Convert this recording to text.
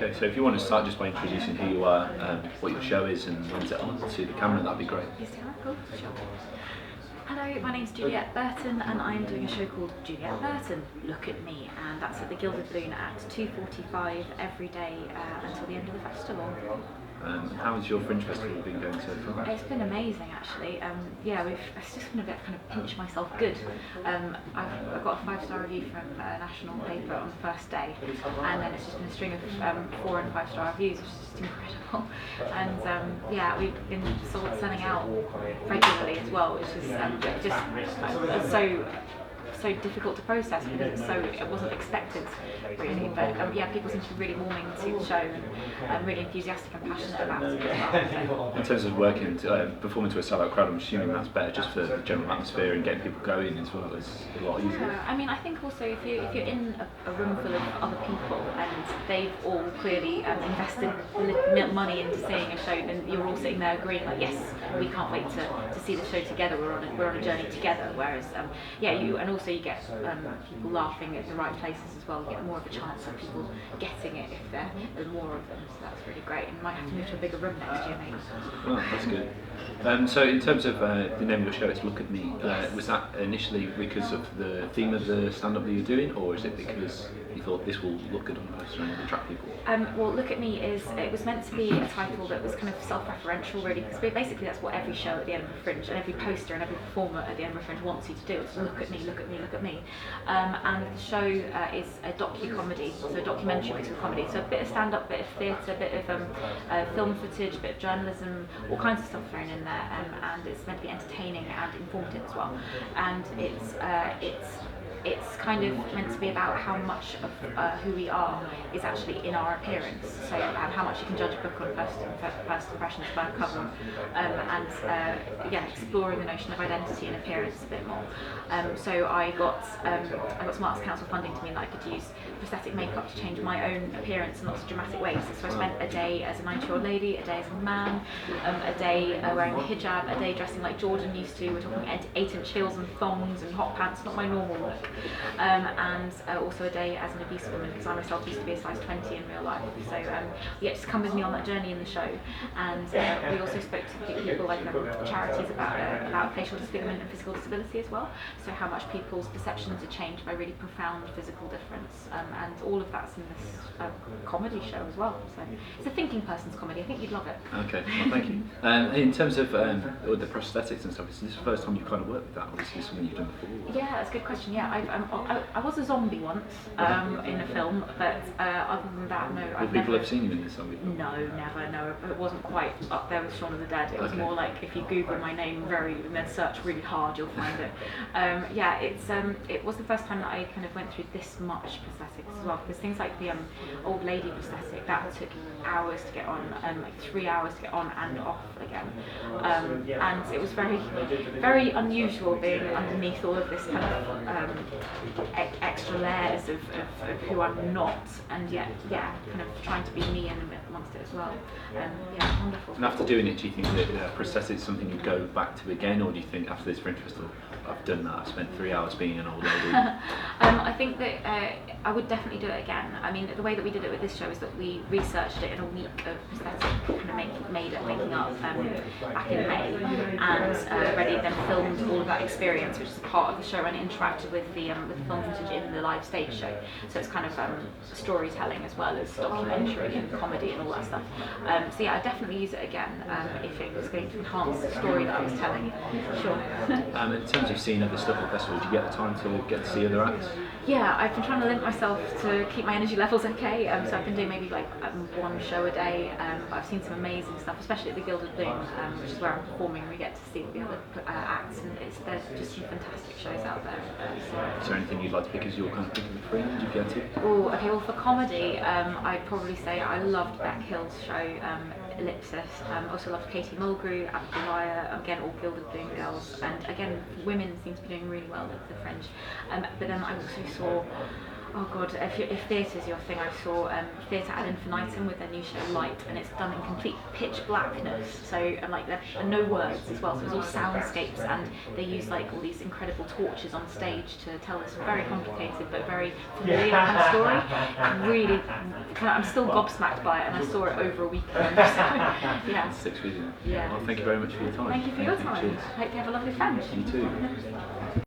Okay, so if you want to start just by introducing who you are, what your show is, and when's it on to the camera, that'd be great. Yes, cool, sure. Hello, my name's Juliette Burton and I'm doing a show called Juliette Burton, Look at Me, and that's at the Gilded Balloon at 2:45 every day until the end of the festival. How has your Fringe Festival been going so far? It's been amazing actually. It's just been a bit kind of pinch myself good. I've got a 5-star review from a national paper on the first day, and then it's just been a string of 4 and 5-star reviews, which is just incredible. And we've been sending out regularly as well, which is so difficult to process because it wasn't expected really, but people seem to be really warming to the show and really enthusiastic and passionate about it as well. In terms of working, performing to a sellout crowd, I'm assuming that's better just for the general atmosphere and getting people going as well. It's a lot easier. Yeah, I mean, I think also if you're in a room full of other people and they've all clearly invested money into seeing a show, then you're all sitting there agreeing like, yes, we can't wait to see the show together. We're on a journey together. Whereas you get people laughing at the right places as well. You get more of a chance of people getting it if there's more of them. So that's really great. And you might have to move to a bigger room next year, maybe. Oh, that's good. So in terms of the name of your show, it's Look at Me. Yes. Was that initially because of the theme of the stand-up that you're doing, or is it because you thought this will look good on the poster and attract people? Well, Look at Me it was meant to be a title that was kind of self-referential, really, because basically that's what every show at the Edinburgh Fringe and every poster and every performer at the Edinburgh Fringe wants you to do. It's look at me, look at me, look at me. And the show is a docu-comedy, so a documentary mixed with comedy. So a bit of stand-up, bit of theatre, a bit of film footage, a bit of journalism, all kinds of stuff thrown in there. And it's meant to be entertaining and informative as well. And it's kind of meant to be about how much of who we are is actually in our appearance. So and how much you can judge a book on first impressions by a cover, exploring the notion of identity and appearance a bit more. So I got some Arts Council funding to mean that I could use prosthetic makeup to change my own appearance in lots of dramatic ways. So I spent a day as a 90-year-old lady, a day as a man, a day wearing a hijab, a day dressing like Jordan used to. We're talking 8-inch heels and thongs and hot pants, not my normal look. And also a day as an obese woman, because I myself used to be a size 20 in real life. So just come with me on that journey in the show. And we also spoke to people like charities about facial disfigurement and physical disability as well. So how much people's perceptions are changed by really profound physical difference. And all of that's in this comedy show as well. So it's a thinking person's comedy. I think you'd love it. Okay, well, thank you. In terms of the prosthetics and stuff, is this the first time you've kind of worked with that, or is this something you've done before? Yeah, that's a good question. Yeah, I was a zombie once in a film, but other than that, no. Would people have seen you in this zombie film? No, never. No, it wasn't quite up there with Shaun of the Dead. It was more like if you Google my name and then search really hard, you'll find it. It was the first time that I kind of went through this much prosthetics as well, because things like the old lady prosthetic, that took hours to get on, like 3 hours to get on and off again. And it was very, very unusual being underneath all of this kind of extra layers of who I'm not, and yet, kind of trying to be me amongst it as well. Wonderful. And after doing it, do you think that prosthetics is something you'd go back to again, or do you think after this Fringe Festival, I've done that, I've spent 3 hours being an old lady? I think that I would definitely do it again. I mean, the way that we did it with this show is that we researched it in a week of prosthetic kind of making up back in May, and Reddy then filmed all of that experience, which is a part of the show, and interacted with the film footage in the live stage show. So it's kind of storytelling as well as documentary and comedy and all that stuff. I'd definitely use it again if it was going to enhance the story that I was telling. Sure. In terms of seeing other stuff at the festival, do you get the time to get to see other acts? Yeah, I've been trying to limit myself to keep my energy levels okay. So I've been doing maybe like one show a day. But I've seen some amazing stuff, especially at the Gilded Balloon, which is where I'm performing. We get to see the other acts, and there's just some fantastic shows out there. Is there anything you'd like to pick as your kind of pick of the Fringe, if you had to? Oh, okay. Well, for comedy, I'd probably say I loved Beck Hill's show, Ellipsis. Also loved Katie Mulgrew, Abdullah, again all Gilded Balloon girls, and again women seem to be doing really well at the Fringe. But then I also saw Oh god, if theatre's your thing, I saw Theatre Ad Infinitum with their new show Light, and it's done in complete pitch blackness. So and like there are no words as well, so it's all soundscapes, and they use like all these incredible torches on stage to tell this very complicated but very familiar kind of story. Really, I'm still gobsmacked by it, and I saw it over a week ago. So, yeah. 6 weeks. Yeah. Well, thank you very much for your time. Thank you for your time. Cheers. Hope you have a lovely Fringe. You too.